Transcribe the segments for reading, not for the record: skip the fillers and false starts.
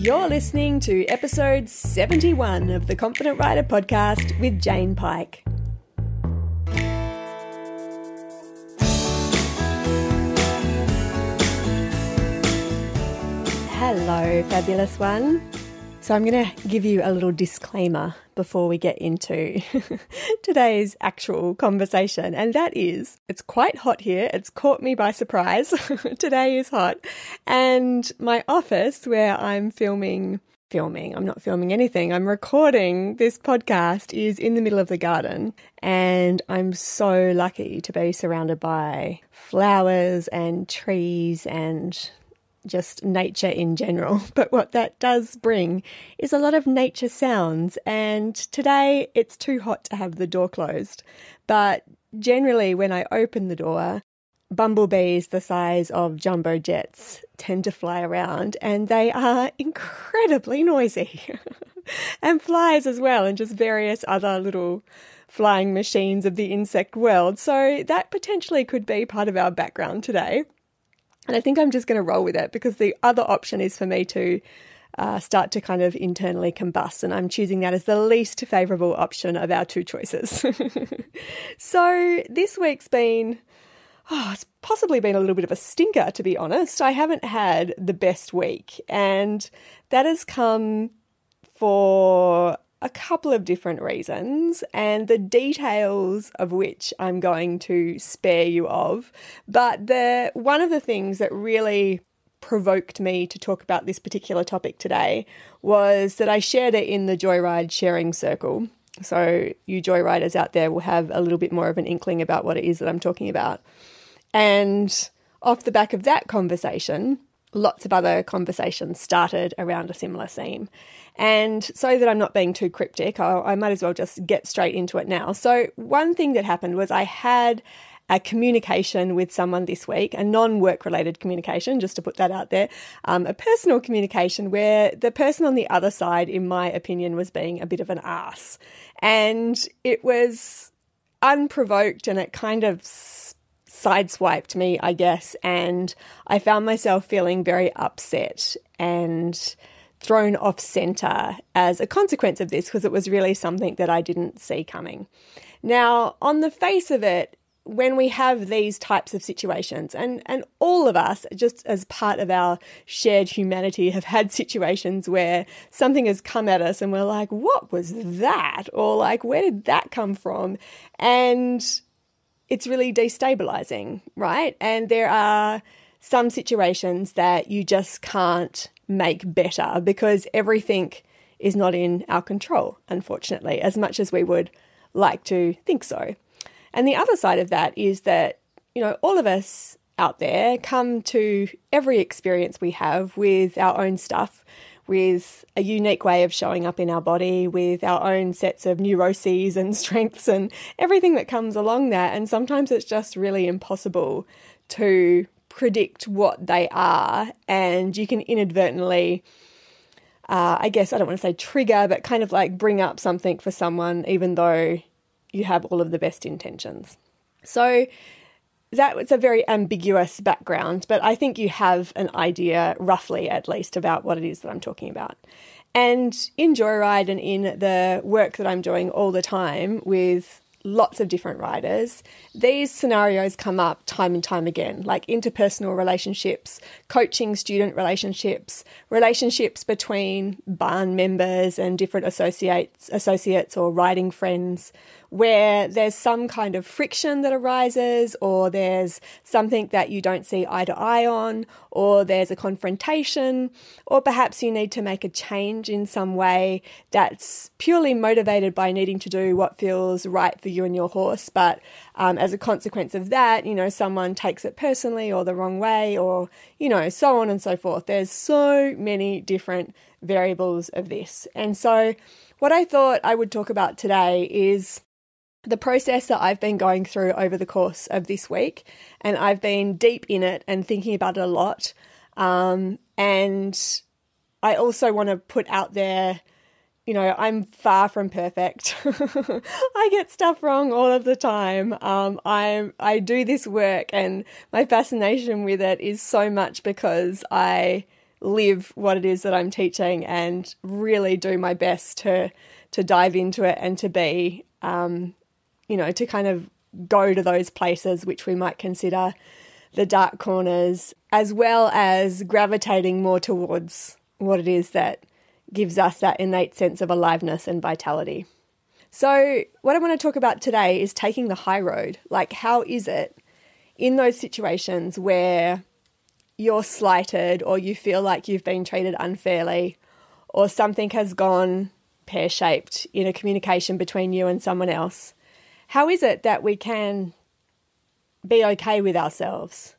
You're listening to episode 71 of the Confident Writer podcast with Jane Pike. Hello, fabulous one. So I'm going to give you a little disclaimer before we get into today's actual conversation. And that is, it's quite hot here. It's caught me by surprise. Today is hot. And my office where I'm filming, I'm not filming anything. I'm recording this podcast is in the middle of the garden. And I'm so lucky to be surrounded by flowers and trees and just nature in general. But what that does bring is a lot of nature sounds. And today it's too hot to have the door closed. But generally when I open the door, bumblebees the size of jumbo jets tend to fly around and they are incredibly noisy. And flies as well, and just various other little flying machines of the insect world. So that potentially could be part of our background today. And I think I'm just going to roll with it because the other option is for me to start to kind of internally combust, and I'm choosing that as the least favourable option of our two choices. So this week's been, it's possibly been a little bit of a stinker, to be honest. I haven't had the best week, and that has come for a couple of different reasons, and the details of which I'm going to spare you of. But one of the things that really provoked me to talk about this particular topic today was that I shared it in the JoyRide sharing circle. So you JoyRiders out there will have a little bit more of an inkling about what it is that I'm talking about. And off the back of that conversation, lots of other conversations started around a similar theme. And so that I'm not being too cryptic, I might as well just get straight into it now. So one thing that happened was I had a communication with someone this week, a non-work related communication, just to put that out there, a personal communication where the person on the other side, in my opinion, was being a bit of an ass. And it was unprovoked and it kind of sideswiped me, I guess, and I found myself feeling very upset and thrown off centre as a consequence of this, because it was really something that I didn't see coming. Now, on the face of it, when we have these types of situations, and all of us, just as part of our shared humanity, have had situations where something has come at us and we're like, what was that? Or like, where did that come from? And it's really destabilizing, right? And there are some situations that you just can't make better because everything is not in our control, unfortunately, as much as we would like to think so. And the other side of that is that, all of us out there come to every experience we have with our own stuff, with a unique way of showing up in our body, with our own sets of neuroses and strengths and everything that comes along that. And sometimes it's just really impossible to predict what they are, and you can inadvertently, I guess, I don't want to say trigger, but kind of like bring up something for someone, even though you have all of the best intentions. So that was a very ambiguous background, but I think you have an idea, roughly at least, about what it is that I'm talking about. And in JoyRide and in the work that I'm doing all the time with lots of different writers, these scenarios come up time and time again, like interpersonal relationships, coaching student relationships, relationships between barn members and different associates or writing friends, where there's some kind of friction that arises, or there's something that you don't see eye to eye on, or there's a confrontation, or perhaps you need to make a change in some way that's purely motivated by needing to do what feels right for you and your horse. But as a consequence of that, someone takes it personally or the wrong way, or, so on and so forth. There's so many different variables of this. And so what I thought I would talk about today is the process that I've been going through over the course of this week, and I've been deep in it and thinking about it a lot. And I also want to put out there, I'm far from perfect. I get stuff wrong all of the time. I do this work, and my fascination with it is so much because I live what it is that I'm teaching and really do my best to dive into it and to be, to kind of go to those places which we might consider the dark corners, as well as gravitating more towards what it is that gives us that innate sense of aliveness and vitality. So what I want to talk about today is taking the high road. Like, how is it in those situations where you're slighted or you feel like you've been treated unfairly or something has gone pear-shaped in a communication between you and someone else? How is it that we can be okay with ourselves?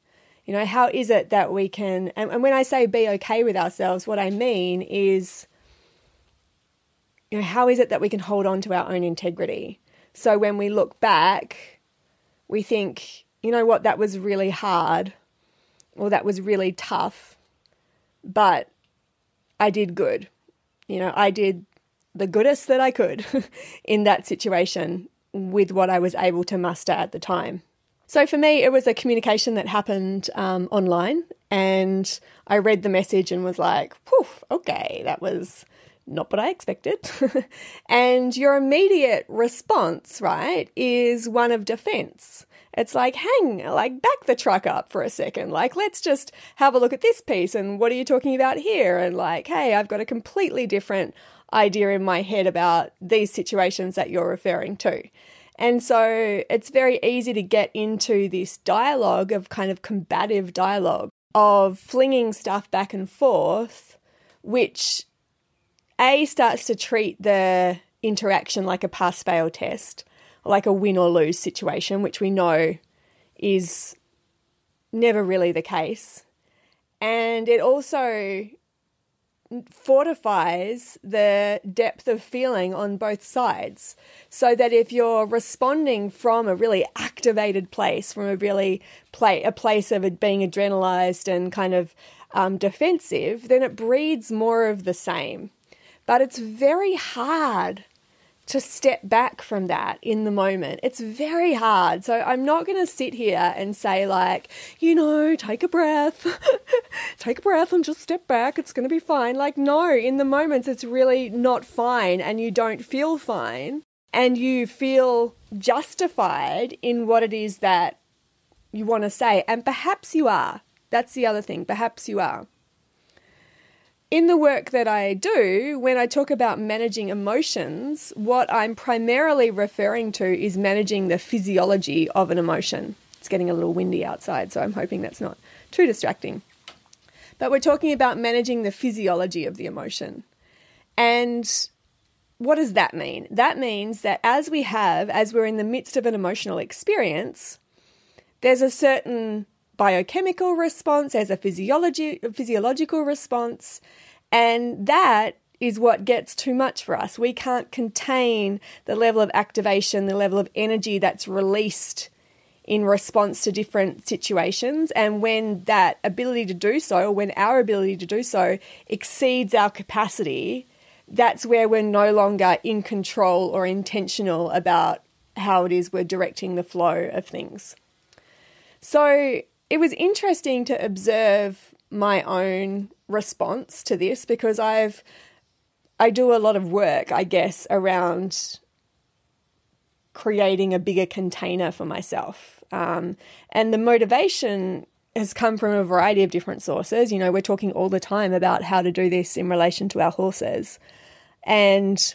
How is it that we can, and when I say be okay with ourselves, what I mean is, how is it that we can hold on to our own integrity? So when we look back, we think, you know what, that was really hard or that was really tough, but I did good. I did the goodest that I could in that situation with what I was able to muster at the time. So for me, it was a communication that happened online, and I read the message and was like, whew, okay, that was not what I expected. And your immediate response, right, is one of defense. It's like, back the truck up for a second. Like, let's just have a look at this piece. And what are you talking about here? And like, hey, I've got a completely different idea in my head about these situations that you're referring to. And so it's very easy to get into this dialogue of kind of combative dialogue of flinging stuff back and forth, which starts to treat the interaction like a pass-fail test, like a win or lose situation, which we know is never really the case. And it also fortifies the depth of feeling on both sides, so that if you're responding from a really activated place, from a place of it being adrenalized and kind of defensive, then it breeds more of the same. But it's very hard to step back from that in the moment. It's very hard. So I'm not going to sit here and say like, take a breath, take a breath and just step back. It's going to be fine. Like, no, in the moments it's really not fine, and you don't feel fine, and you feel justified in what it is that you want to say. And perhaps you are. That's the other thing. Perhaps you are. In the work that I do, when I talk about managing emotions, what I'm primarily referring to is managing the physiology of an emotion. It's getting a little windy outside, so I'm hoping that's not too distracting. But we're talking about managing the physiology of the emotion. And what does that mean? That means that as we're in the midst of an emotional experience, there's a certain biochemical response, there's a physiological response, and that is what gets too much for us. We can't contain the level of activation, the level of energy that's released in response to different situations. And when that ability to do so, or when our ability to do so exceeds our capacity, that's where we're no longer in control or intentional about how it is we're directing the flow of things. So it was interesting to observe my own response to this, because I do a lot of work, I guess, around creating a bigger container for myself. And the motivation has come from a variety of different sources. We're talking all the time about how to do this in relation to our horses. And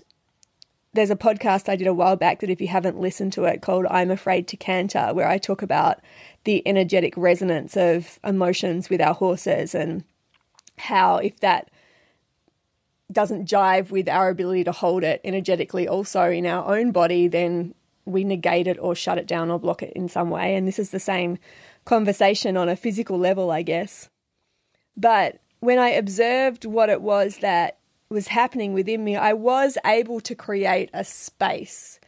there's a podcast I did a while back that if you haven't listened to it, called I'm Afraid to Canter, where I talk about the energetic resonance of emotions with our horses, and how if that doesn't jive with our ability to hold it energetically also in our own body, then we negate it or shut it down or block it in some way. And this is the same conversation on a physical level, I guess. But when I observed what it was that was happening within me, I was able to create a space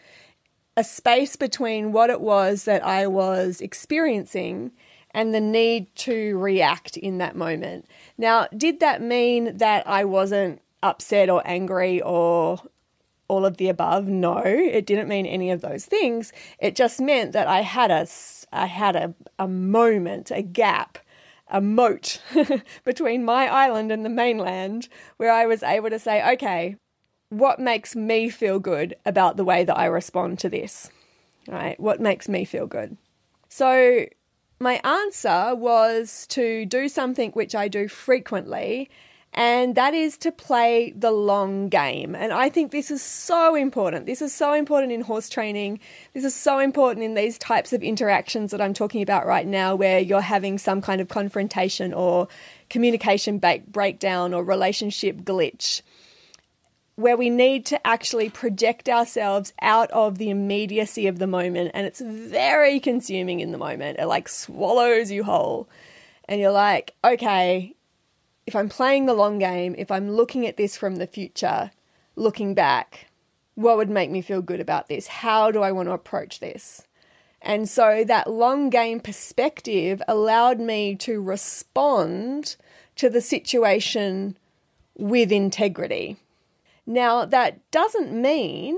between what it was that I was experiencing and the need to react in that moment. Now, did that mean that I wasn't upset or angry or all of the above? No, it didn't mean any of those things. It just meant that I had a moment, a gap, a moat between my island and the mainland, where I was able to say, okay, what makes me feel good about the way that I respond to this, right? What makes me feel good? So my answer was to do something which I do frequently, and that is to play the long game. And I think this is so important. This is so important in horse training. This is so important in these types of interactions that I'm talking about right now, where you're having some kind of confrontation or communication breakdown or relationship glitch, where we need to actually project ourselves out of the immediacy of the moment. And it's very consuming in the moment. It like swallows you whole. And you're like, okay, if I'm playing the long game, if I'm looking at this from the future, looking back, what would make me feel good about this? How do I want to approach this? And so that long game perspective allowed me to respond to the situation with integrity. Now, that doesn't mean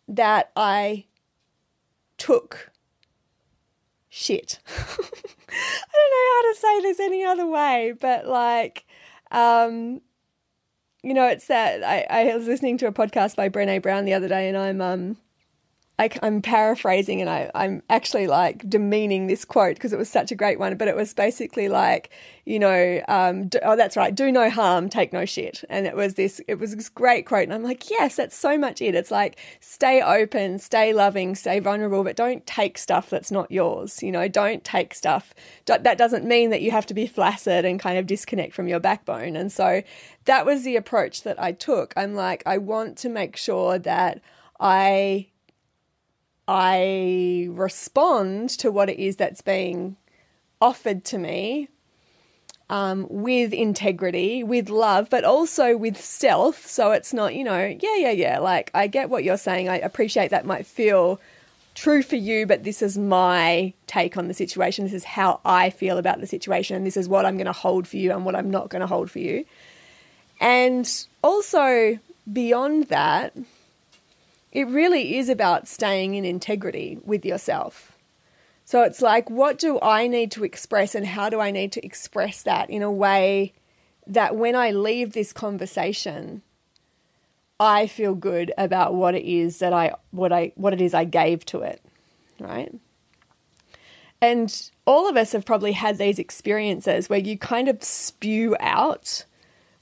that I took shit. I don't know how to say this any other way, but like, it's that I was listening to a podcast by Brené Brown the other day, and I'm paraphrasing, and I'm actually like demeaning this quote because it was such a great one, but it was basically like, that's right, do no harm, take no shit. And it was this great quote. And I'm like, yes, that's so much it. It's like, stay open, stay loving, stay vulnerable, but don't take stuff that's not yours. Don't take stuff. That doesn't mean that you have to be flaccid and kind of disconnect from your backbone. And so that was the approach that I took. I'm like, I want to make sure that I respond to what it is that's being offered to me with integrity, with love, but also with self. So it's not, like, I get what you're saying. I appreciate that might feel true for you, but this is my take on the situation. This is how I feel about the situation. And this is what I'm going to hold for you and what I'm not going to hold for you. And also beyond that, it really is about staying in integrity with yourself. So it's like, what do I need to express, and how do I need to express that in a way that when I leave this conversation, I feel good about what it is that what it is I gave to it, right? And all of us have probably had these experiences where you kind of spew out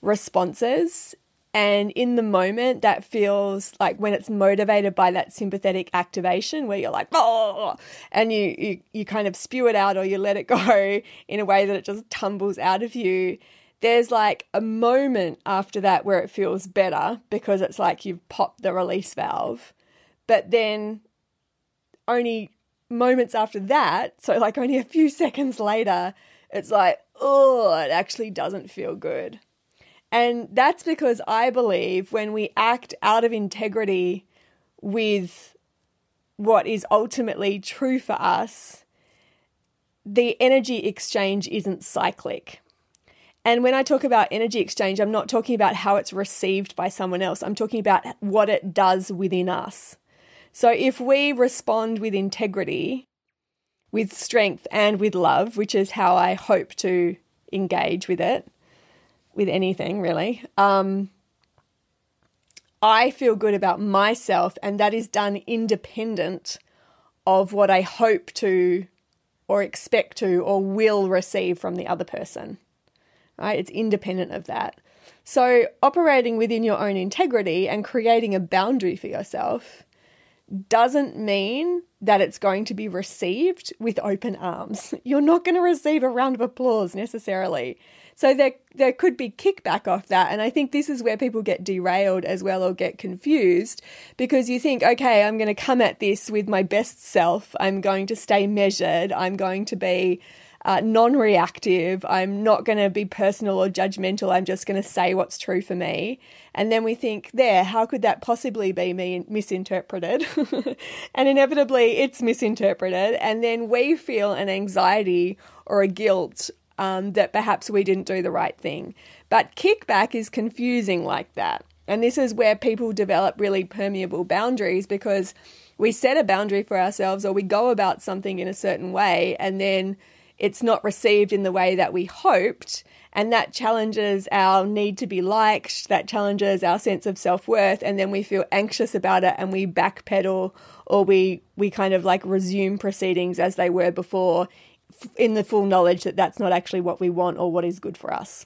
responses. And in the moment, that feels like, when it's motivated by that sympathetic activation where you're like, oh, and you kind of spew it out, or you let it go in a way that it just tumbles out of you. There's like a moment after that where it feels better because it's like you've popped the release valve. But then only moments after that, so like only a few seconds later, it's like, oh, it actually doesn't feel good. And that's because I believe when we act out of integrity with what is ultimately true for us, the energy exchange isn't cyclic. And when I talk about energy exchange, I'm not talking about how it's received by someone else. I'm talking about what it does within us. So if we respond with integrity, with strength and with love, which is how I hope to engage with it, with anything really, I feel good about myself, and that is done independent of what I hope to or expect to or will receive from the other person, right? It's independent of that. So operating within your own integrity and creating a boundary for yourself doesn't mean that it's going to be received with open arms. You're not going to receive a round of applause necessarily. So there could be kickback off that. And I think this is where people get derailed as well, or get confused, because you think, okay, I'm going to come at this with my best self. I'm going to stay measured. I'm going to be non-reactive. I'm not going to be personal or judgmental. I'm just going to say what's true for me. And then we think, how could that possibly be misinterpreted? And inevitably it's misinterpreted. And then we feel an anxiety or a guilt that perhaps we didn't do the right thing. But kickback is confusing like that. And this is where people develop really permeable boundaries, because we set a boundary for ourselves, or we go about something in a certain way, and then it's not received in the way that we hoped, and that challenges our need to be liked, that challenges our sense of self-worth, and then we feel anxious about it and we backpedal, or we kind of like resume proceedings as they were before, in the full knowledge that that's not actually what we want or what is good for us.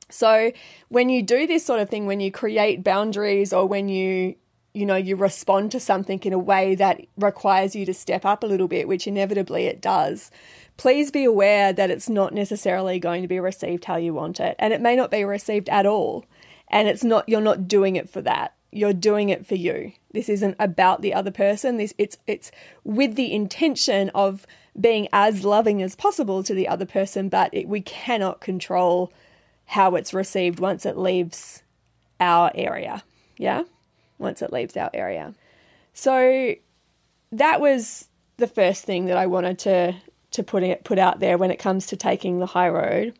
So when you do this sort of thing, when you create boundaries, or when you respond to something in a way that requires you to step up a little bit, which inevitably it does, please be aware that it's not necessarily going to be received how you want it. And it may not be received at all. And you're not doing it for that. You're doing it for you. This isn't about the other person. It's with the intention of being as loving as possible to the other person, but we cannot control how it's received once it leaves our area. Yeah? Once it leaves our area. So that was the first thing that I wanted to put out there when it comes to taking the high road.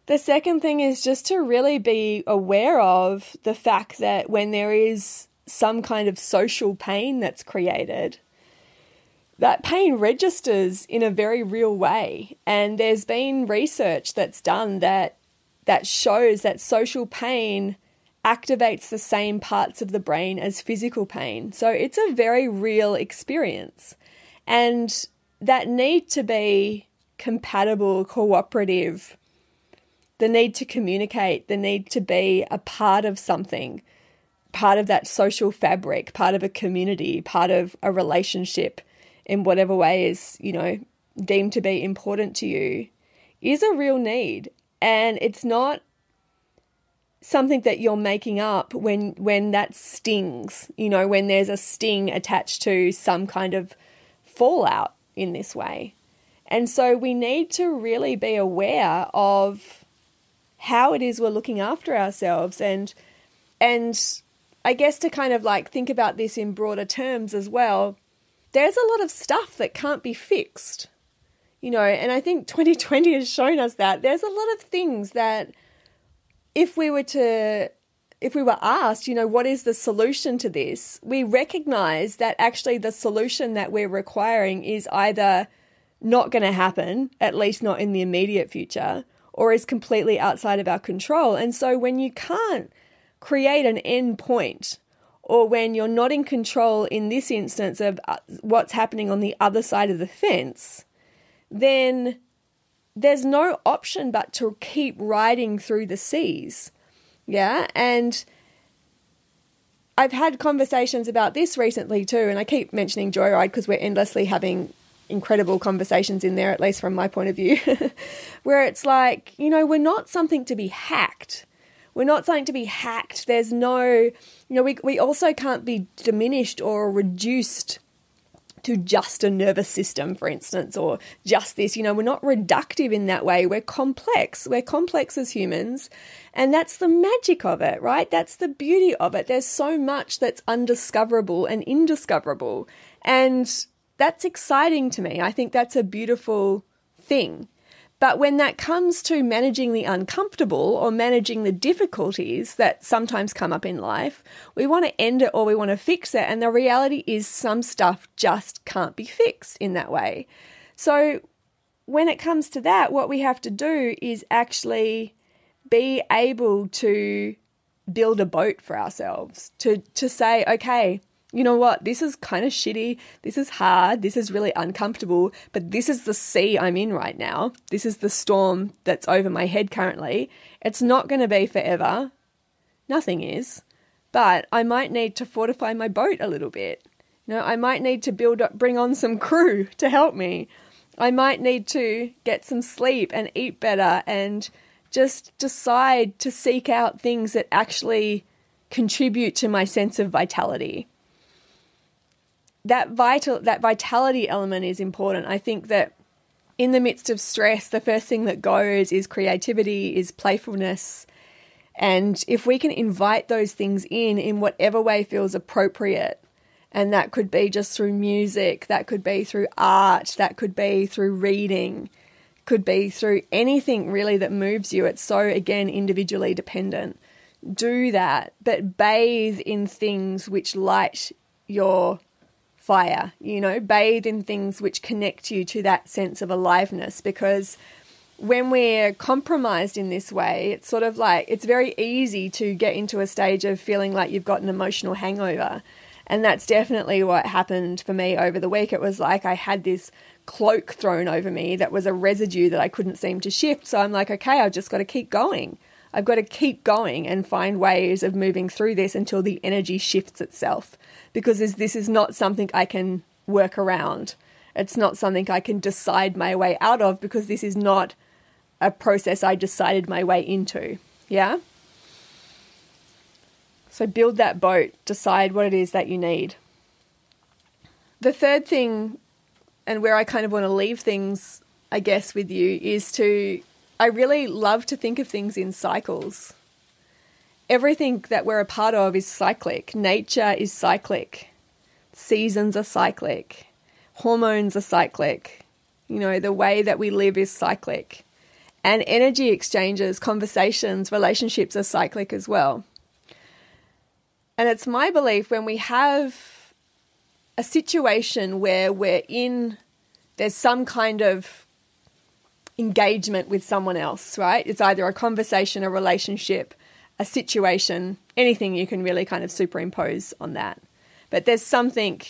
The second thing is just to really be aware of the fact that when there is some kind of social pain that's created, that pain registers in a very real way. And there's been research that's done that shows that social pain activates the same parts of the brain as physical pain. So it's a very real experience. And that need to be compatible, cooperative, the need to communicate, the need to be a part of something, part of that social fabric, part of a community, part of a relationship in whatever way is, deemed to be important to you, is a real need. And it's not something that you're making up when that stings, when there's a sting attached to some kind of fallout in this way. And so we need to really be aware of how it is we're looking after ourselves, and I guess to kind of like think about this in broader terms as well. There's a lot of stuff that can't be fixed, and I think 2020 has shown us that there's a lot of things that if we were asked, what is the solution to this, we recognize that actually the solution that we're requiring is either not going to happen, at least not in the immediate future, or is completely outside of our control. And so when you can't create an end point, or when you're not in control in this instance of what's happening on the other side of the fence, then there's no option but to keep riding through the seas. Yeah. And I've had conversations about this recently too. And I keep mentioning JoyRide because we're endlessly having incredible conversations in there, at least from my point of view, where it's like, we're not something to be hacked. We're not something to be hacked. There's no, we also can't be diminished or reduced to just a nervous system, for instance, or just this. We're not reductive in that way. We're complex. We're complex as humans. And that's the magic of it, right? That's the beauty of it. There's so much that's undiscoverable and indiscoverable. And that's exciting to me. I think that's a beautiful thing. But when that comes to managing the uncomfortable or managing the difficulties that sometimes come up in life, we want to end it or we want to fix it. And the reality is some stuff just can't be fixed in that way. So when it comes to that, what we have to do is actually be able to build a boat for ourselves, to say, okay, you know what, this is kind of shitty, this is hard, this is really uncomfortable, but this is the sea I'm in right now. This is the storm that's over my head currently. It's not going to be forever. Nothing is. But I might need to fortify my boat a little bit. I might need to bring on some crew to help me. I might need to get some sleep and eat better and just decide to seek out things that actually contribute to my sense of vitality. That vitality element is important. I think that in the midst of stress, the first thing that goes is creativity, is playfulness. And if we can invite those things in whatever way feels appropriate, and that could be just through music, that could be through art, that could be through reading, could be through anything really that moves you. It's so, again, individually dependent. Do that, but bathe in things which light your fire, bathe in things which connect you to that sense of aliveness, because when we're compromised in this way, it's sort of like, it's very easy to get into a stage of feeling like you've got an emotional hangover. And that's definitely what happened for me over the week. It was like I had this cloak thrown over me that was a residue that I couldn't seem to shift. So I'm like, okay, I've just got to keep going. I've got to keep going and find ways of moving through this until the energy shifts itself. Because this is not something I can work around. It's not something I can decide my way out of, because this is not a process I decided my way into. Yeah? So build that boat, decide what it is that you need. The third thing, and where I kind of want to leave things, I guess, with you, is I really love to think of things in cycles. Everything that we're a part of is cyclic. Nature is cyclic. Seasons are cyclic. Hormones are cyclic. The way that we live is cyclic. And energy exchanges, conversations, relationships are cyclic as well. And it's my belief, when we have a situation where there's some kind of engagement with someone else, right? It's either a conversation, a relationship, a situation, anything you can really kind of superimpose on that. But there's something,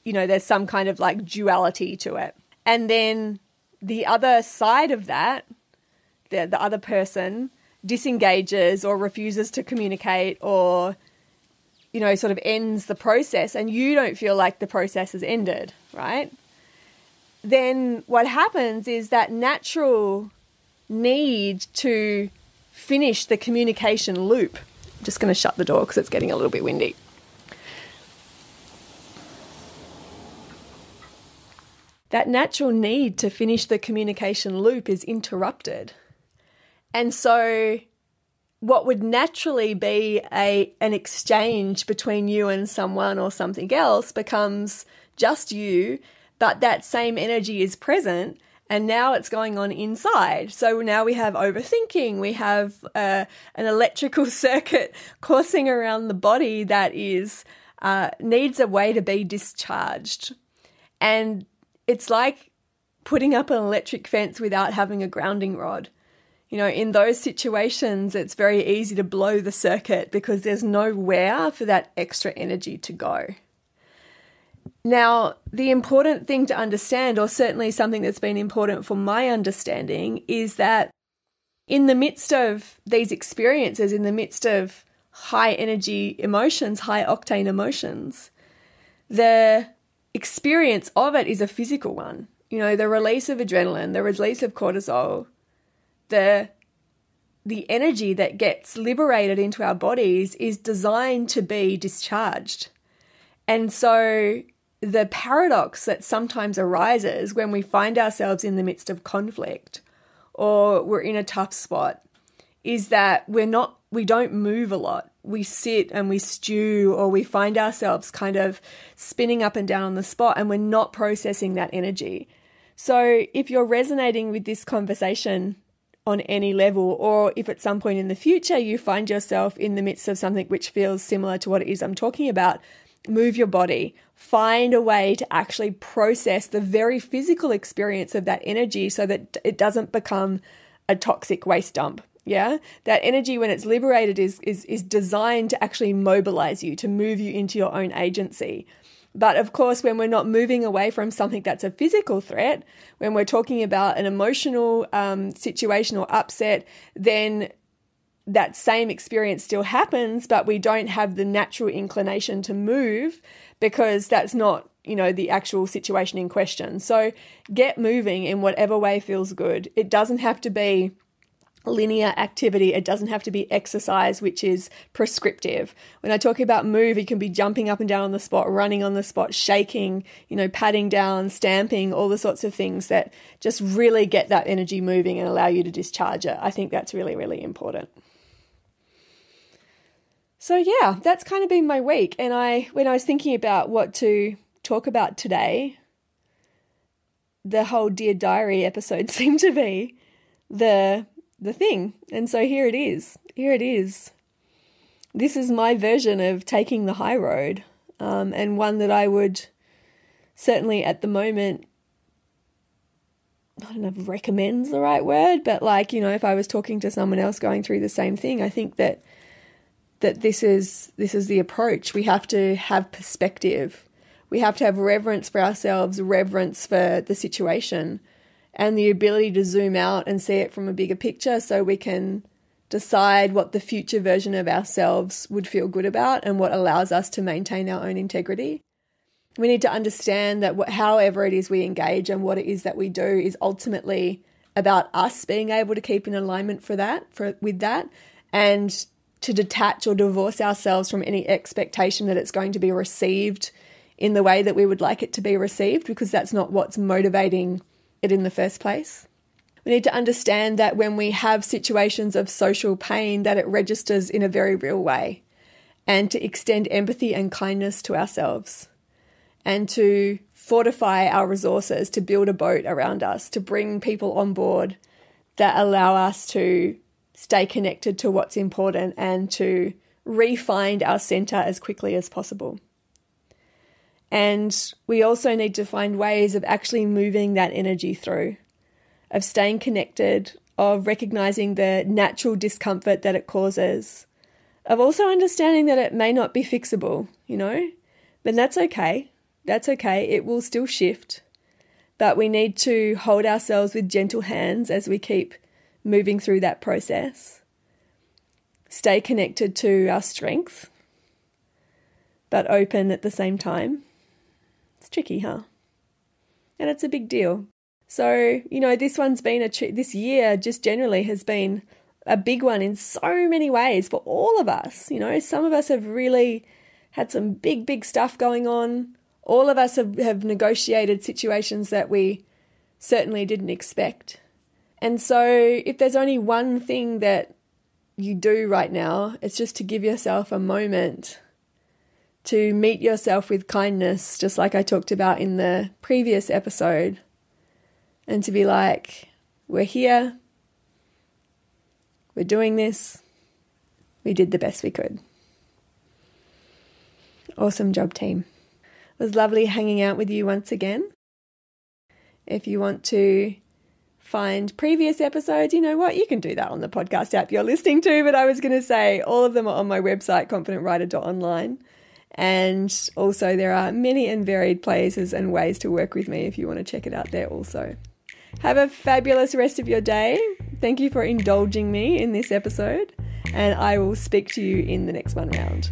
there's some kind of like duality to it. And then the other side of that, the other person disengages or refuses to communicate, or, sort of ends the process, and you don't feel like the process has ended, right? Then what happens is that natural need to finish the communication loop. I'm just going to shut the door because it's getting a little bit windy. That natural need to finish the communication loop is interrupted. And so what would naturally be an exchange between you and someone or something else becomes just you, but that same energy is present, and now it's going on inside. So now we have overthinking, we have an electrical circuit coursing around the body that needs a way to be discharged. And it's like putting up an electric fence without having a grounding rod. In those situations, it's very easy to blow the circuit because there's nowhere for that extra energy to go. Now, the important thing to understand, or certainly something that's been important for my understanding, is that in the midst of these experiences, in the midst of high energy emotions, high octane emotions, the experience of it is a physical one. The release of adrenaline, the release of cortisol, the energy that gets liberated into our bodies is designed to be discharged. And so the paradox that sometimes arises when we find ourselves in the midst of conflict or we're in a tough spot is that we don't move a lot. We sit and we stew, or we find ourselves kind of spinning up and down on the spot, and we're not processing that energy. So if you're resonating with this conversation on any level, or if at some point in the future you find yourself in the midst of something which feels similar to what it is I'm talking about, move your body. Find a way to actually process the very physical experience of that energy so that it doesn't become a toxic waste dump. Yeah, that energy, when it's liberated, is designed to actually mobilize you, to move you into your own agency. But of course, when we're not moving away from something that's a physical threat, when we're talking about an emotional situation or upset, then that same experience still happens, but we don't have the natural inclination to move because that's not, the actual situation in question. So get moving in whatever way feels good. It doesn't have to be linear activity. It doesn't have to be exercise, which is prescriptive. When I talk about move, it can be jumping up and down on the spot, running on the spot, shaking, patting down, stamping, all the sorts of things that just really get that energy moving and allow you to discharge it. I think that's really, really important. So yeah, that's kind of been my week. And when I was thinking about what to talk about today, the whole Dear Diary episode seemed to be the thing. And so here it is. This is my version of taking the high road. and one that I would certainly at the moment, I don't know if recommend's the right word, but like, if I was talking to someone else going through the same thing, I think that this is the approach. We have to have perspective. We have to have reverence for ourselves, reverence for the situation, and the ability to zoom out and see it from a bigger picture so we can decide what the future version of ourselves would feel good about and what allows us to maintain our own integrity. We need to understand that however it is we engage and what it is that we do is ultimately about us being able to keep in alignment with that, and to detach or divorce ourselves from any expectation that it's going to be received in the way that we would like it to be received, because that's not what's motivating it in the first place. We need to understand that when we have situations of social pain, that it registers in a very real way, and to extend empathy and kindness to ourselves, and to fortify our resources, to build a boat around us, to bring people on board that allow us to stay connected to what's important and to re-find our center as quickly as possible. And we also need to find ways of actually moving that energy through, of staying connected, of recognizing the natural discomfort that it causes, of also understanding that it may not be fixable, but that's okay. That's okay. It will still shift, but we need to hold ourselves with gentle hands as we keep moving through that process. Stay connected to our strength, but open at the same time. It's tricky, huh? And it's a big deal. So, this one's been this year just generally has been a big one in so many ways for all of us. Some of us have really had some big, big stuff going on. All of us have negotiated situations that we certainly didn't expect. And so if there's only one thing that you do right now, it's just to give yourself a moment to meet yourself with kindness, just like I talked about in the previous episode, and to be like, we're here, we're doing this, we did the best we could. Awesome job, team. It was lovely hanging out with you once again. If you want to find previous episodes, you can do that on the podcast app you're listening to, but I was going to say all of them are on my website, confidentwriter.online. And also there are many and varied places and ways to work with me if you want to check it out there also. Have a fabulous rest of your day. Thank you for indulging me in this episode, and I will speak to you in the next one round.